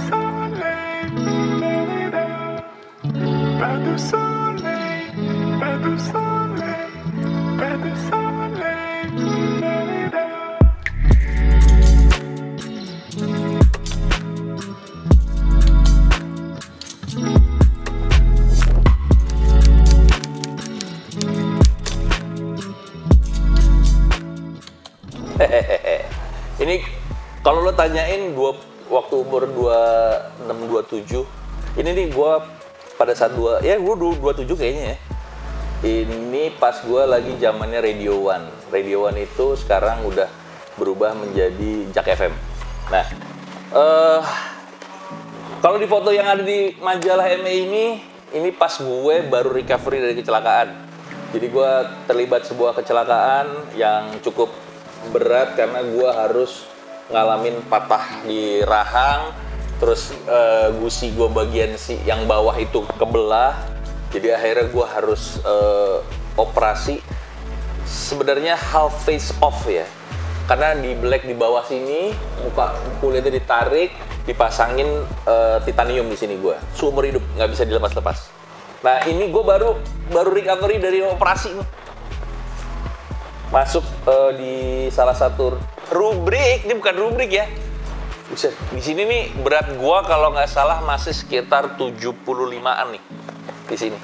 soleil, pas de soleil, pas de soleil, pas de soleil. Ini kalau lo tanyain waktu umur 26 27, ini nih gue pada saat gue 27 kayaknya ya. Ini pas gue lagi zamannya Radio One. Radio One itu sekarang udah berubah menjadi Jak FM. Nah, kalau di foto yang ada di majalah ME ini pas gue baru recovery dari kecelakaan. Jadi gue terlibat sebuah kecelakaan yang cukup berat karena gue harus ngalamin patah di rahang, terus gusi gue bagian yang bawah itu kebelah, jadi akhirnya gue harus operasi. Sebenarnya half face off ya, karena di black di bawah sini, muka kulitnya ditarik, dipasangin titanium di sini gue, seumur hidup nggak bisa dilepas-lepas. Nah ini gue baru recovery dari operasi nih. Masuk di salah satu rubrik, ini bukan rubrik ya. Buset, di sini nih berat gua kalau nggak salah masih sekitar 75-an nih di sini.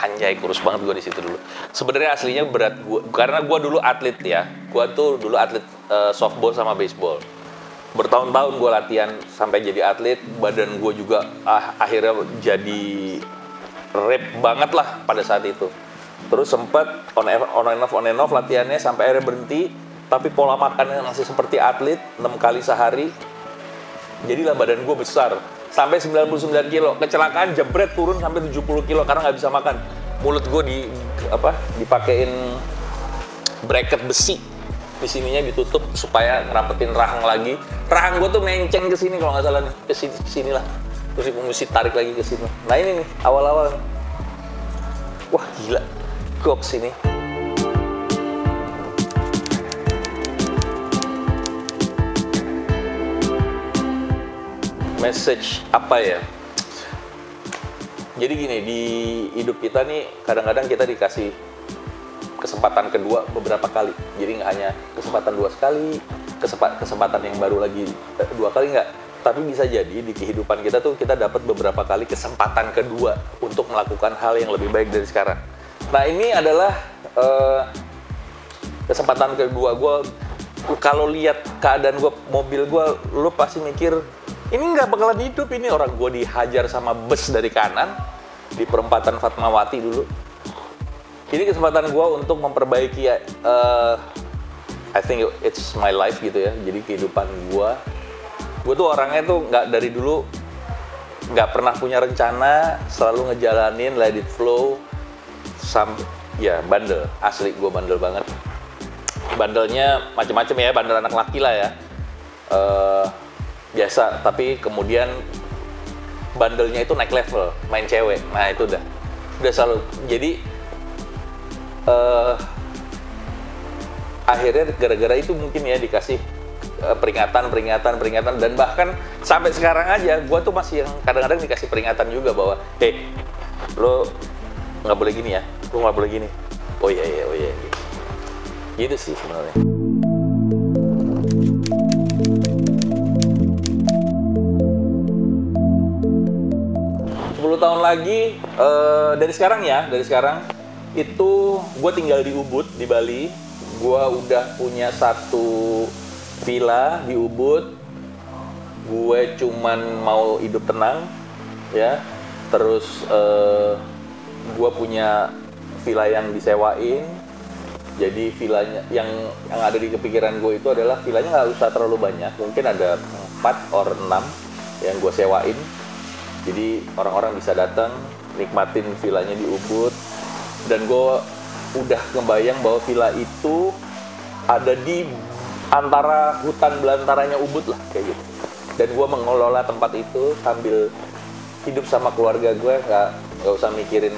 Anjay, kurus banget gua di situ dulu. Sebenarnya aslinya berat gua karena gua dulu atlet ya. Gua tuh dulu atlet softball sama baseball. Bertahun-tahun gua latihan sampai jadi atlet, badan gua juga akhirnya jadi rep banget lah pada saat itu. Terus sempat on and off latihannya sampai akhirnya berhenti, tapi pola makannya masih seperti atlet, 6 kali sehari. Jadilah badan gue besar sampai 99 kilo. Kecelakaan jebret turun sampai 70 kilo karena nggak bisa makan. Mulut gue dipakein bracket besi, di sininya ditutup supaya ngerapetin rahang lagi. Rahang gue tuh menceng ke sini kalau nggak salah nih, ke sini lah. Terus mesti tarik lagi ke sini. Nah ini nih awal-awal. Wah gila. Goks ini. Message apa ya? Jadi gini, di hidup kita nih kadang-kadang kita dikasih kesempatan kedua beberapa kali. Jadi nggak hanya kesempatan 2 sekali, kesempatan yang baru lagi 2 kali nggak. Tapi bisa jadi di kehidupan kita tuh kita dapat beberapa kali kesempatan kedua untuk melakukan hal yang lebih baik dari sekarang. Nah ini adalah kesempatan kedua gue. Kalau lihat keadaan gue, mobil gue, lo pasti mikir ini nggak bakalan hidup ini. Orang gue dihajar sama bus dari kanan di perempatan Fatmawati dulu. Ini kesempatan gue untuk memperbaiki I think it's my life gitu ya. Jadi kehidupan gue tuh orangnya tuh nggak dari dulu nggak pernah punya rencana, selalu ngejalanin let it flow. Ya bandel, asli gue bandel banget. Bandelnya macem-macem ya, bandel anak laki lah ya. Biasa, tapi kemudian bandelnya itu naik level, main cewek. Nah itu udah selalu. Jadi akhirnya gara-gara itu mungkin ya dikasih peringatan, dan bahkan sampai sekarang aja gue tuh masih yang kadang-kadang dikasih peringatan juga bahwa hey, lo nggak boleh gini ya, lo nggak boleh gini. Oh iya gitu sih sebenarnya. 10 tahun lagi dari sekarang itu gue tinggal di Ubud di Bali. Gue udah punya satu villa di Ubud. Gue cuman mau hidup tenang ya. Terus gue punya villa yang disewain. Jadi villanya yang ada di kepikiran gue itu adalah villanya nggak usah terlalu banyak, mungkin ada 4 or 6 yang gue sewain. Jadi orang-orang bisa datang nikmatin villanya di Ubud. Dan gue udah ngebayang bahwa villa itu ada di antara hutan belantaranya Ubud lah kayak gitu. Dan gue mengelola tempat itu sambil hidup sama keluarga gue, nggak usah mikirin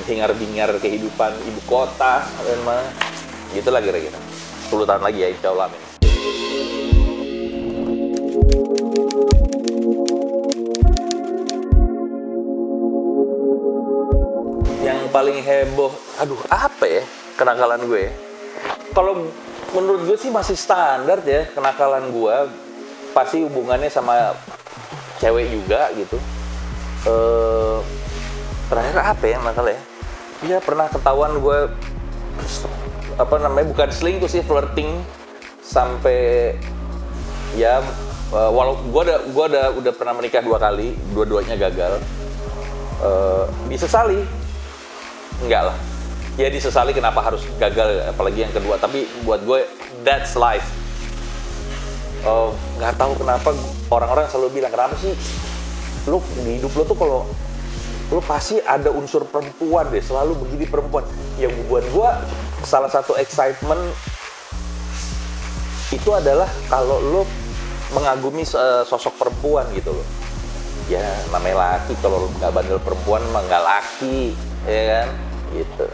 hingar-bingar kehidupan ibu kota dan mana. Gitu lah kira-kira 10 tahun lagi ya insya Allah, amin. paling heboh, aduh apa ya kenakalan gue? Kalau menurut gue sih masih standar ya kenakalan gue, pasti hubungannya sama cewek juga gitu. Terakhir apa ya nakal ya? Iya pernah ketahuan gue bukan selingkuh sih, flirting sampai ya walau gue udah pernah menikah 2 kali, dua-duanya gagal. Disesali enggak lah ya, disesali kenapa harus gagal apalagi yang kedua, tapi buat gue that's life. Nggak tahu kenapa orang-orang selalu bilang, kenapa sih lu di hidup lu tuh kalau lu pasti ada unsur perempuan deh, selalu begini perempuan. Yang buat gue salah satu excitement itu adalah kalau lu mengagumi sosok perempuan gitu loh. Ya namanya laki, kalau nggak bandel perempuan mah nggak laki, ya kan gitu.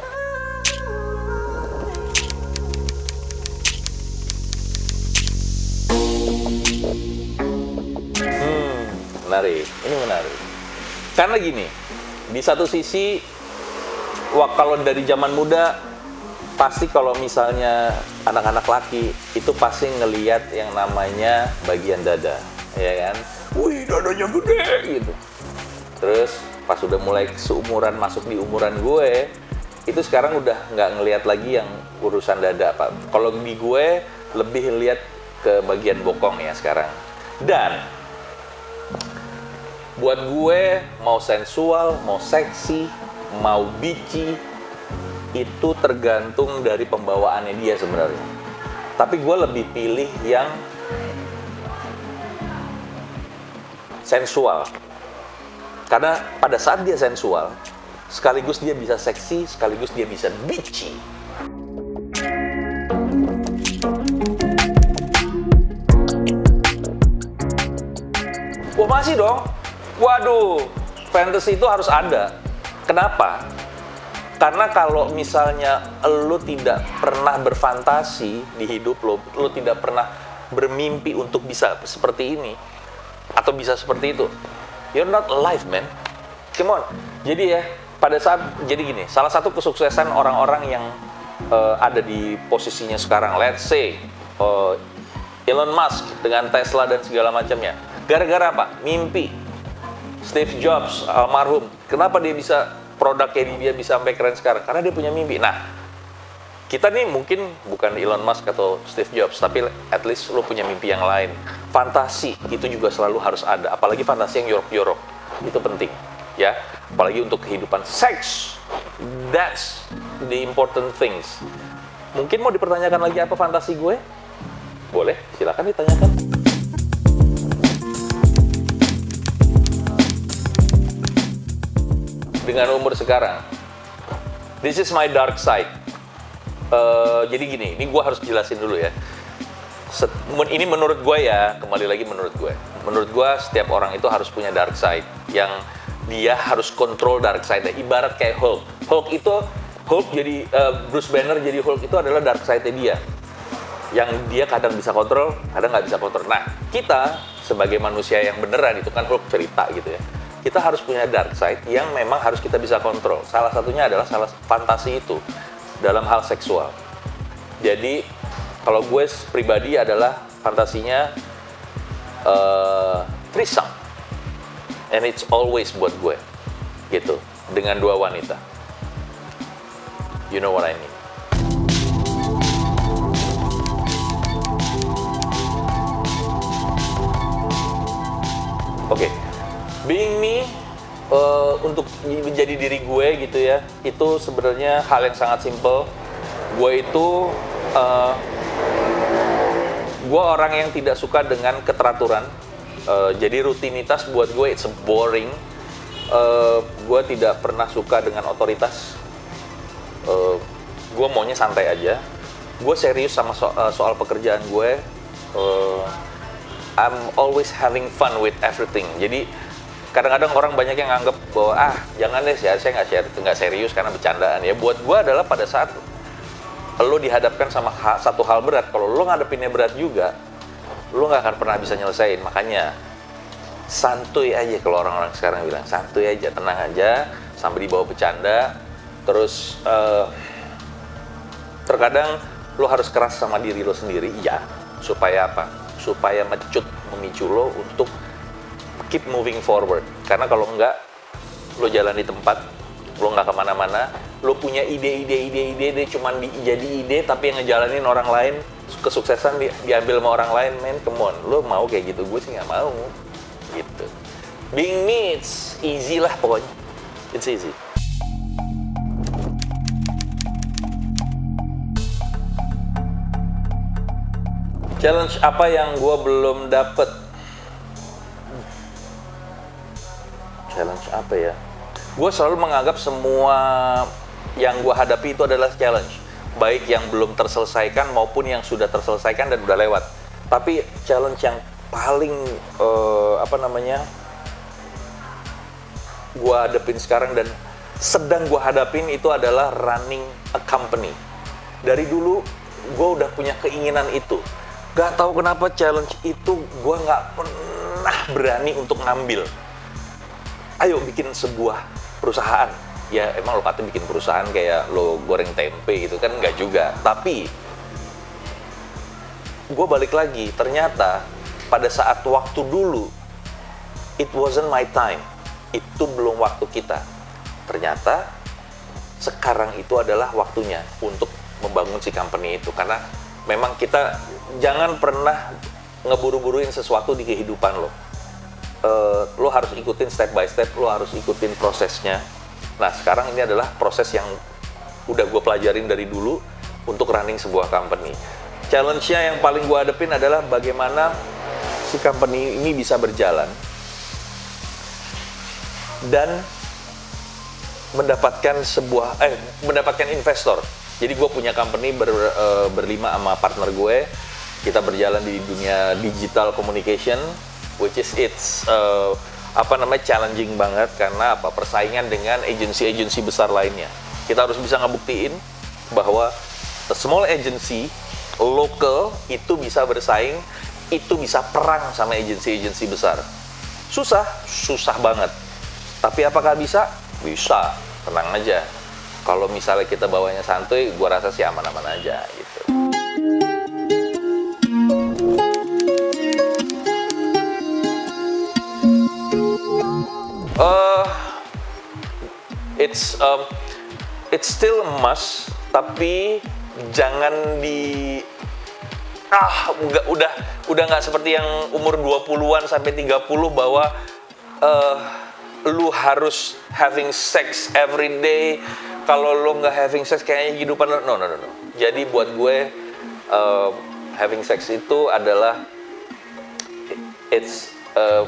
Menarik, ini menarik karena gini, di satu sisi kalau dari zaman muda pasti kalau misalnya anak-anak laki itu pasti ngelihat yang namanya bagian dada, ya kan. Wih, dadanya gede gitu. Terus pas udah mulai seumuran, masuk di umuran gue, itu sekarang udah nggak ngelihat lagi yang urusan dada apa. Kalau di gue lebih lihat ke bagian bokong ya sekarang. Dan buat gue mau sensual, mau seksi, mau bitchy, itu tergantung dari pembawaannya dia sebenarnya. Tapi gue lebih pilih yang sensual, karena pada saat dia sensual sekaligus dia bisa seksi, sekaligus dia bisa bitchy. Wah masih dong, waduh, fantasy itu harus ada. Kenapa? Karena kalau misalnya lo tidak pernah berfantasi di hidup lo tidak pernah bermimpi untuk bisa seperti ini atau bisa seperti itu, you're not alive, man. Come on. Jadi ya, pada saat, jadi gini, salah satu kesuksesan orang-orang yang ada di posisinya sekarang, let's say Elon Musk dengan Tesla dan segala macamnya, gara-gara apa? Mimpi. Steve Jobs, almarhum, kenapa dia bisa produknya dia bisa sampai keren sekarang? Karena dia punya mimpi. Nah, kita nih mungkin bukan Elon Musk atau Steve Jobs, tapi at least lo punya mimpi yang lain. Fantasi itu juga selalu harus ada, apalagi fantasi yang yorok-yorok. Itu penting, ya. Apalagi untuk kehidupan seks. That's the important things. Mungkin mau dipertanyakan lagi apa fantasi gue? Boleh, silakan ditanyakan. Dengan umur sekarang, this is my dark side. Jadi gini, ini gue harus jelasin dulu ya. Ini menurut gue ya, kembali lagi menurut gue. Menurut gue setiap orang itu harus punya dark side yang dia harus kontrol dark side-nya. Ibarat kayak Hulk. Bruce Banner jadi Hulk itu adalah dark side-nya dia. Yang dia kadang bisa kontrol, kadang nggak bisa kontrol. Nah, kita sebagai manusia yang beneran, itu kan Hulk cerita gitu ya. Kita harus punya dark side yang memang harus kita bisa kontrol. Salah satunya adalah fantasi itu dalam hal seksual. Jadi kalau gue pribadi adalah fantasinya threesome, and it's always buat gue gitu, dengan 2 wanita. You know what I mean? Oke. Being me, untuk menjadi diri gue gitu ya, itu sebenarnya hal yang sangat simple. Gue itu gue orang yang tidak suka dengan keteraturan. Jadi rutinitas buat gue it's boring. Gue tidak pernah suka dengan otoritas. Gue maunya santai aja. Gue serius sama soal pekerjaan gue. I'm always having fun with everything. Jadi kadang-kadang orang banyak yang nganggep bahwa jangan deh, saya nggak serius karena bercandaan. Ya buat gue adalah pada saat lo dihadapkan sama satu hal berat, kalau lo ngadepinnya berat juga, lo nggak akan pernah bisa nyelesain. Makanya santuy aja, kalau orang-orang sekarang bilang santuy aja, tenang aja, sambil dibawa bercanda, Terus terkadang lo harus keras sama diri lo sendiri, ya. Supaya apa? Supaya memicu lo untuk keep moving forward. Karena kalau enggak, lo jalan di tempat, lo nggak kemana-mana, lo punya ide, cuman jadi ide, tapi yang ngejalanin orang lain, kesuksesan diambil sama orang lain, man, come on. Lo mau kayak gitu? Gue sih nggak mau. Gitu. Being me, it's easy lah pokoknya. It's easy. Challenge apa yang gue belum dapet? Challenge apa ya? Gue selalu menganggap semua yang gue hadapi itu adalah challenge. Baik yang belum terselesaikan maupun yang sudah terselesaikan dan udah lewat. Tapi challenge yang paling, gue hadapin sekarang dan sedang gue hadapin itu adalah running a company. Dari dulu gue udah punya keinginan itu. Gak tahu kenapa challenge itu gue gak pernah berani untuk ngambil. Ayo bikin sebuah perusahaan. Ya emang lo kata bikin perusahaan kayak lo goreng tempe gitu kan, nggak juga. Tapi gue balik lagi, ternyata pada saat waktu dulu it wasn't my time. Itu belum waktu kita. Ternyata sekarang itu adalah waktunya untuk membangun si company itu. Karena memang kita jangan pernah ngeburu-buruin sesuatu di kehidupan lo. Lo harus ikutin step by step, lo harus ikutin prosesnya. Nah sekarang ini adalah proses yang udah gue pelajarin dari dulu untuk running sebuah company. Challenge-nya yang paling gue hadapin adalah bagaimana si company ini bisa berjalan dan mendapatkan investor. Jadi gue punya company berlima sama partner gue. Kita berjalan di dunia digital communication, which is challenging banget karena persaingan dengan agensi-agensi besar lainnya. Kita harus bisa ngebuktiin bahwa a small agency local itu bisa bersaing, itu bisa perang sama agensi-agensi besar. Susah banget. Tapi apakah bisa? Bisa, tenang aja. Kalau misalnya kita bawanya santuy, gua rasa sih aman-aman aja gitu. It's still a must, tapi jangan udah nggak seperti yang umur 20-an sampai 30 bahwa lu harus having sex every day. Kalau lu nggak having sex kayaknya kehidupan lu no. Jadi buat gue having sex itu adalah it's a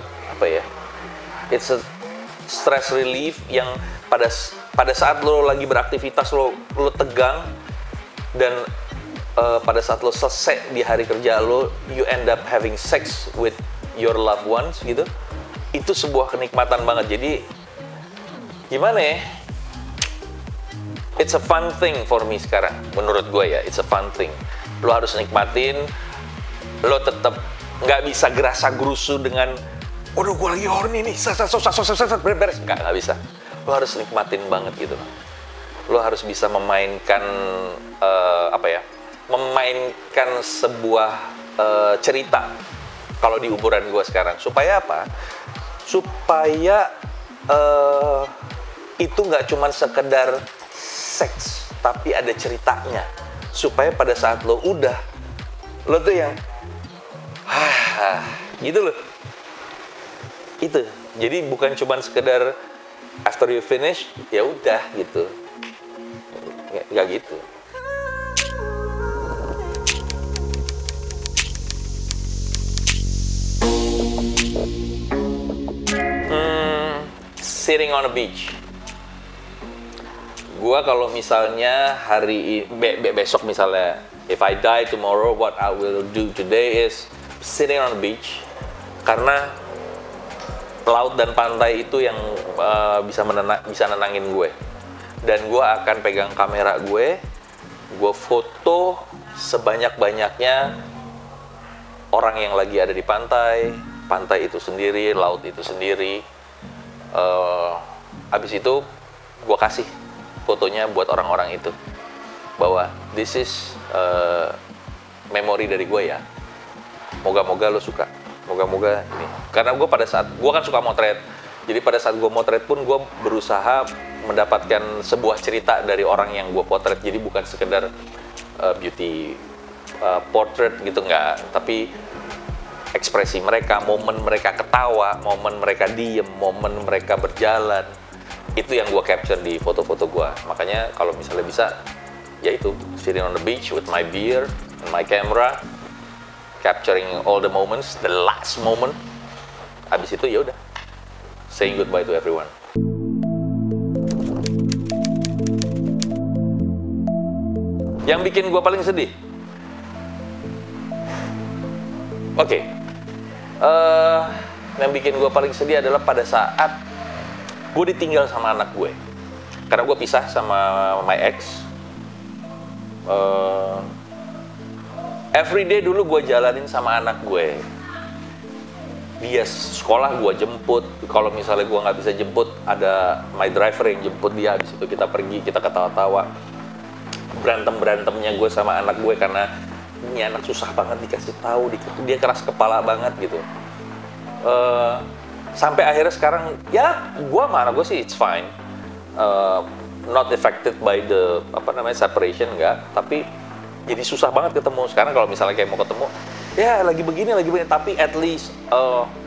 stress relief yang pada saat lo lagi beraktivitas lo tegang dan pada saat lo selesai di hari kerja lo, you end up having sex with your loved ones gitu. Itu sebuah kenikmatan banget. Jadi gimana ya? It's a fun thing for me sekarang. Menurut gue ya, it's a fun thing. Lo harus nikmatin. Lo tetap nggak bisa gerasa gerusu dengan waduh gue lagi horny nih, beres. Nggak bisa. Lo harus nikmatin banget gitu. Lo harus bisa memainkan memainkan sebuah cerita kalau di umuran gue sekarang. Supaya apa? Supaya itu nggak cuma sekedar seks, tapi ada ceritanya. Supaya pada saat lo udah, lo tuh yang gitu loh. Itu. Jadi bukan cuma sekedar after you finish, ya udah gitu. Nggak gitu. Sitting on a beach. Gua kalau misalnya besok misalnya, if I die tomorrow, what I will do today is sitting on a beach. Karena laut dan pantai itu yang bisa nenangin gue. Dan gue akan pegang kamera gue foto sebanyak-banyaknya orang yang lagi ada di pantai itu sendiri, laut itu sendiri. Abis itu gue kasih fotonya buat orang-orang itu. Bahwa this is memori dari gue ya. Moga-moga lo suka. Moga-moga ini. Karena gue pada saat, gue kan suka motret. Jadi pada saat gue motret pun gue berusaha mendapatkan sebuah cerita dari orang yang gue potret. Jadi bukan sekedar beauty portrait gitu, enggak. Tapi ekspresi mereka, momen mereka ketawa, momen mereka diem, momen mereka berjalan, itu yang gue capture di foto-foto gue. Makanya kalau misalnya bisa, ya itu, sitting on the beach with my beer and my camera, capturing all the moments, the last moment. Habis itu ya udah, saying goodbye to everyone. Yang bikin gue paling sedih, yang bikin gue paling sedih adalah pada saat gue ditinggal sama anak gue. Karena gue pisah sama my ex. Everyday dulu gue jalanin sama anak gue. Dia sekolah gue jemput. Kalau misalnya gue nggak bisa jemput, ada my driver yang jemput dia. Habis itu kita pergi, kita ketawa-tawa. Berantem-berantemnya gue sama anak gue karena ini anak susah banget dikasih tahu, dia keras kepala banget gitu. Sampai akhirnya sekarang ya gue sama anak gue sih it's fine, not affected by the separation, enggak. Tapi jadi susah banget ketemu. Sekarang kalau misalnya kayak mau ketemu, ya lagi begini, tapi at least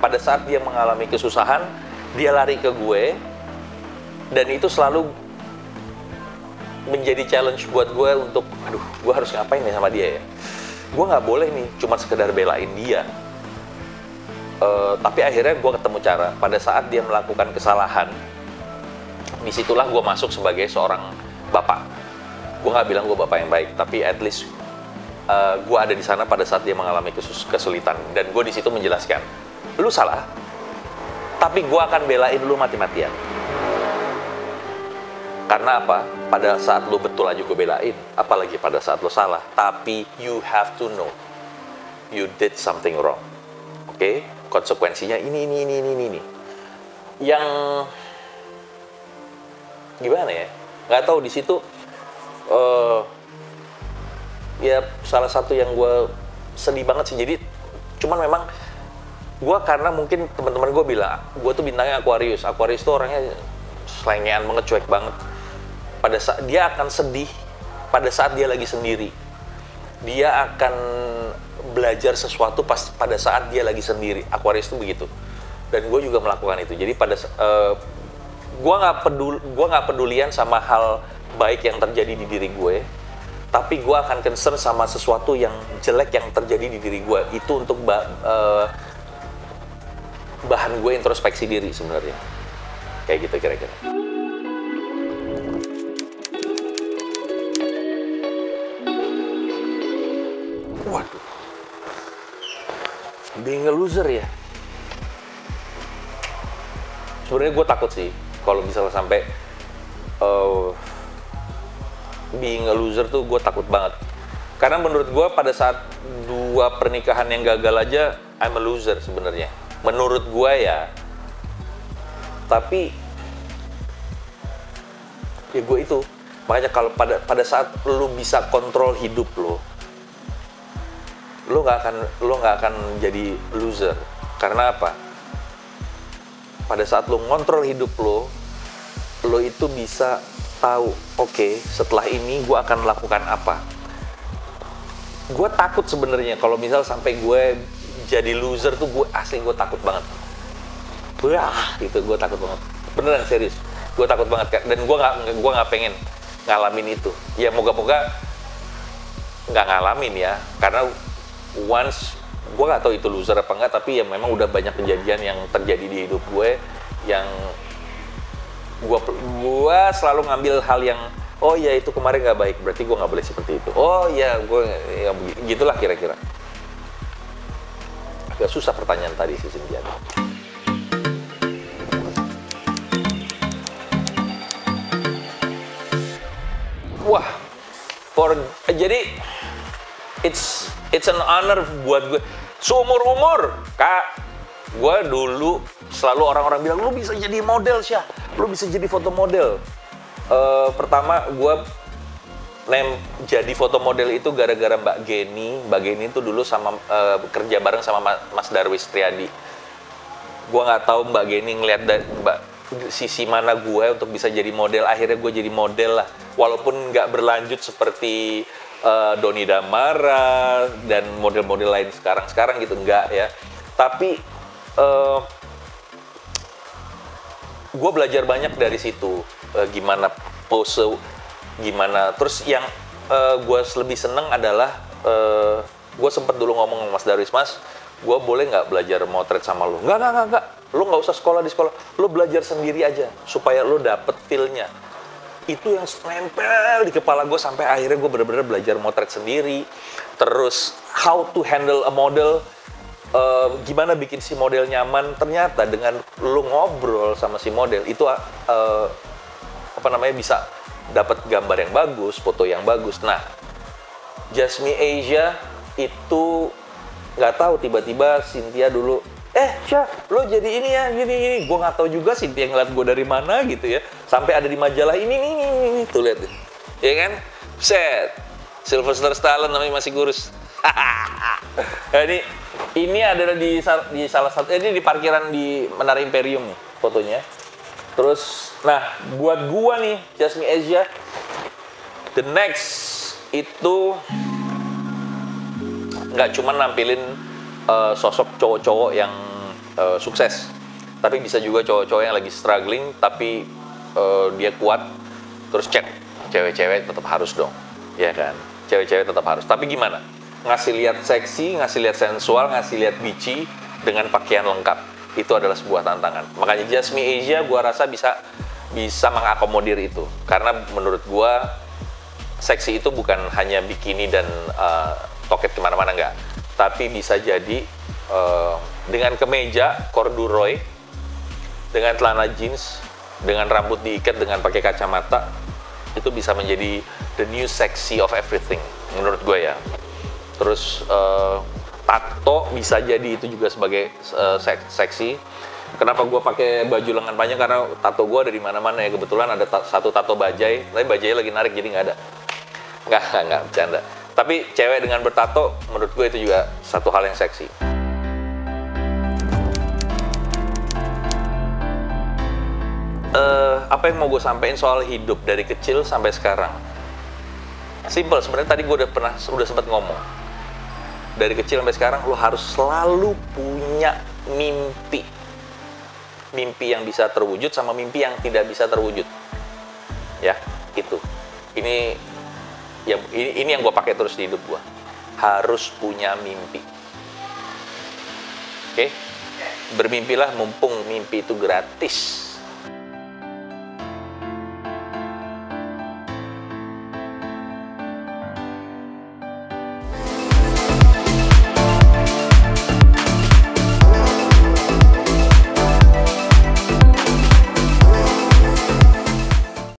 pada saat dia mengalami kesusahan, dia lari ke gue, dan itu selalu menjadi challenge buat gue untuk, aduh, gue harus ngapain nih sama dia ya? Gue nggak boleh nih cuma sekedar belain dia. Tapi akhirnya gue ketemu cara. Pada saat dia melakukan kesalahan, disitulah gue masuk sebagai seorang bapak. Gue nggak bilang gue bapak yang baik, tapi at least gue ada di sana pada saat dia mengalami kesulitan. Dan gue di situ menjelaskan, lu salah, tapi gue akan belain lu mati-matian. Karena apa? Pada saat lu betul aja gue belain, apalagi pada saat lu salah. Tapi you have to know, you did something wrong. Oke? Konsekuensinya ini. Yang gimana ya? Nggak tahu di situ. Ya salah satu yang gue sedih banget sih. Jadi cuman memang gue, karena mungkin teman-teman gue bilang gue tuh bintangnya Aquarius. Aquarius tuh orangnya selengean banget, cuek banget. Pada saat dia akan sedih, pada saat dia lagi sendiri. Dia akan belajar sesuatu pada saat dia lagi sendiri. Aquarius itu begitu. Dan gue juga melakukan itu. Jadi gue nggak pedulian sama hal baik yang terjadi di diri gue, tapi gue akan concern sama sesuatu yang jelek yang terjadi di diri gue. Itu untuk bahan gue introspeksi diri sebenarnya. Kayak gitu kira-kira. Waduh, being a loser ya. Sebenarnya gue takut sih kalau misalnya sampai being a loser tuh gue takut banget. Karena menurut gue pada saat 2 pernikahan yang gagal aja, I'm a loser sebenarnya. Menurut gue ya. Tapi ya gue itu. Makanya kalau pada saat lu bisa kontrol hidup lo nggak akan jadi loser. Karena apa? Pada saat lo ngontrol hidup lo itu bisa tahu, oke, setelah ini gue akan melakukan apa. Gue takut sebenarnya kalau misal sampai gue jadi loser tuh, gue takut banget. Wah, itu gue takut banget. Beneran serius, gue takut banget. Dan gue nggak pengen ngalamin itu. Ya moga-moga nggak ngalamin ya, karena once gue nggak tahu itu loser apa enggak, tapi ya memang udah banyak kejadian yang terjadi di hidup gue yang gue selalu ngambil hal yang, oh ya itu kemarin nggak baik, berarti gue nggak boleh seperti itu. Oh ya, gue ya gitulah kira-kira. Agak susah pertanyaan tadi sih Cynthia. Wah, jadi it's an honor buat gue. Seumur-umur, Kak, gue dulu selalu orang-orang bilang, lu bisa jadi model, Syah. Lu bisa jadi foto model. Pertama gue jadi foto model itu gara-gara Mbak Geni. Mbak Geni itu dulu sama kerja bareng sama Mas Darwis Triadi. Gue nggak tahu Mbak Geni ngeliat dari sisi mana gue untuk bisa jadi model. Akhirnya gue jadi model lah, walaupun nggak berlanjut seperti Doni Damara dan model-model lain sekarang gitu, nggak ya. Tapi gue belajar banyak dari situ, gimana pose, gimana. Terus yang gue lebih seneng adalah gue sempet dulu ngomong sama Mas Darwis, Mas, gue boleh nggak belajar motret sama lu? Nggak. Lu nggak usah sekolah di sekolah, lu belajar sendiri aja supaya lu dapet feel-nya. Itu yang nempel di kepala gue sampai akhirnya gue bener-bener belajar motret sendiri. Terus how to handle a model, gimana bikin si model nyaman. Ternyata dengan lu ngobrol sama si model itu bisa dapat gambar yang bagus, foto yang bagus. Nah, Just Me Asia itu nggak tahu, tiba-tiba Cynthia dulu, Syah, lo jadi ini ya, gini. Gue nggak tahu juga Cynthia ngeliat gue dari mana gitu ya. Sampai ada di majalah ini, tuh lihat deh. Ya kan? Set, Sylvester Stallone namanya masih kurus. Nah, ini adalah di salah satu, ini di parkiran di Menara Imperium nih fotonya. Terus, nah buat gua nih, Just Me Asia, the next itu nggak cuma nampilin sosok cowok-cowok yang sukses, tapi bisa juga cowok-cowok yang lagi struggling, tapi dia kuat. Terus cewek-cewek tetap harus dong, ya kan? Cewek-cewek tetap harus. Tapi gimana? Ngasih lihat seksi, ngasih lihat sensual, ngasih lihat bitchy dengan pakaian lengkap. Itu adalah sebuah tantangan. Makanya Just Me Asia gua rasa bisa mengakomodir itu. Karena menurut gua seksi itu bukan hanya bikini dan toket kemana-mana, enggak. Tapi bisa jadi dengan kemeja corduroy, dengan celana jeans, dengan rambut diikat, dengan pakai kacamata, itu bisa menjadi the new sexy of everything menurut gue ya. Terus tato bisa jadi itu juga sebagai seksi. Kenapa gue pakai baju lengan panjang? Karena tato gue ada di mana-mana ya. Kebetulan ada satu tato bajai, tapi bajainya lagi narik jadi nggak ada. Nggak bercanda. Tapi cewek dengan bertato menurut gue itu juga satu hal yang seksi. Apa yang mau gue sampaikan soal hidup dari kecil sampai sekarang? Simple, sebenarnya tadi gue udah sempat ngomong. Dari kecil sampai sekarang lo harus selalu punya mimpi. Mimpi yang bisa terwujud sama mimpi yang tidak bisa terwujud. Ya, itu. Ini yang gue pakai terus di hidup gue. Harus punya mimpi. Oke? Bermimpilah mumpung mimpi itu gratis.